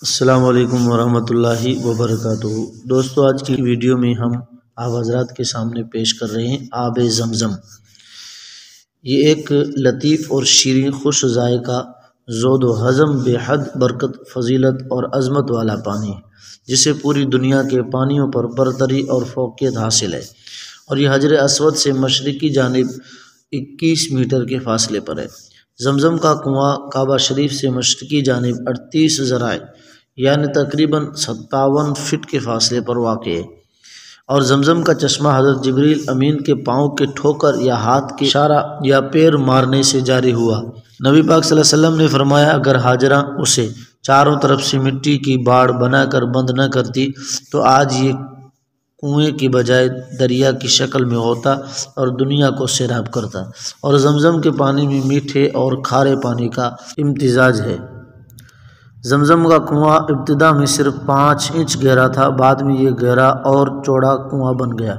السلام علیکم ورحمۃ اللہ وبرکاتہ۔ دوستو، آج کی ویڈیو میں ہم آپ حضرات کے سامنے پیش کر رہے ہیں آب زمزم۔ یہ ایک لطیف اور شیریں خوش ذائقہ، زود و ہضم، بے حد برکت، فضیلت اور عظمت والا پانی ہے، جسے پوری دنیا کے پانیوں پر برتری اور فوقیت حاصل ہے، اور یہ حجر اسود سے مشرقی جانب 21 میٹر کے فاصلے پر ہے۔ زمزم کا کنواں کعبہ شریف سے مشرقی جانب 38 ذراع یعنی تقریباً 57 فٹ کے فاصلے پر واقع ہے، اور زمزم کا چشمہ حضرت جبریل امین کے پاؤں کے ٹھوکر یا ہاتھ کے اشارہ یا پیر مارنے سے جاری ہوا۔ نبی پاک صلی اللہ علیہ وسلم نے فرمایا، اگر حاجرہ اسے چاروں طرف سے مٹی کی باڑ بنا کر بند نہ کرتی تو آج یہ کنویں کی بجائے دریا کی شکل میں ہوتا اور دنیا کو سیراب کرتا۔ اور زمزم کے پانی میں میٹھے اور کھارے پانی کا امتزاج ہے۔ زمزم کا کنواں ابتدا میں صرف 5 انچ گہرا تھا، بعد میں یہ گہرا اور چوڑا کنواں بن گیا۔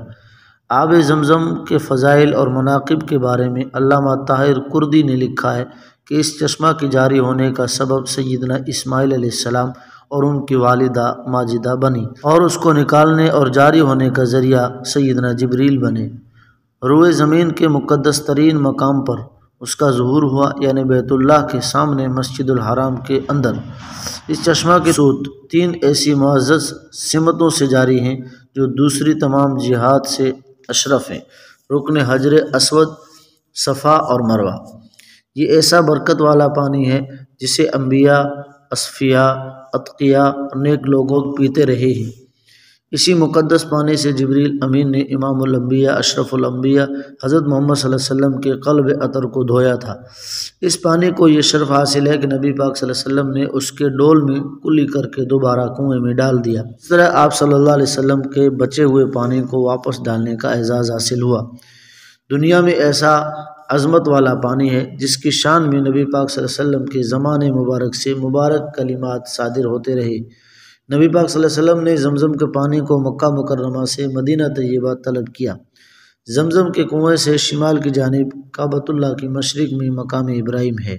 آب زمزم کے فضائل اور مناقب کے بارے میں علامہ طاہر کردی نے لکھا ہے کہ اس چشمہ کے جاری ہونے کا سبب سیدنا اسماعیل علیہ السلام اور ان کی والدہ ماجدہ بنی، اور اس کو نکالنے اور جاری ہونے کا ذریعہ سیدنا جبریل بنے۔ روئے زمین کے مقدس ترین مقام پر اس کا ظہور ہوا، یعنی بیت اللہ کے سامنے مسجد الحرام کے اندر۔ اس چشمہ کے سوت 3 ایسی معزز سمتوں سے جاری ہیں جو دوسری تمام جہات سے اشرف ہیں: رکن حجر اسود، صفا اور مروہ۔ یہ ایسا برکت والا پانی ہے جسے انبیاء، اصفیاء، اتقیاء اور نیک لوگوں پیتے رہے ہیں۔ اسی مقدس پانی سے جبریل امین نے امام الانبیاء، اشرف الانبیاء حضرت محمد صلی اللہ علیہ وسلم کے قلب اطہر کو دھویا تھا۔ اس پانی کو یہ شرف حاصل ہے کہ نبی پاک صلی اللہ علیہ وسلم نے اس کے ڈول میں کلی کر کے دوبارہ کنویں میں ڈال دیا۔ اس طرح آپ صلی اللہ علیہ وسلم کے بچے ہوئے پانی کو واپس ڈالنے کا اعزاز حاصل ہوا۔ دنیا میں ایسا عظمت والا پانی ہے جس کی شان میں نبی پاک صلی اللہ علیہ وسلم کے زمانے مبارک سے مبارک کلمات صادر ہوتے رہے۔ نبی پاک صلی اللہ علیہ وسلم نے زمزم کے پانی کو مکہ مکرمہ سے مدینہ طیبہ طلب کیا۔ زمزم کے کنویں سے شمال کی جانب کعبۃ اللہ کی مشرق میں مقام ابراہیم ہے۔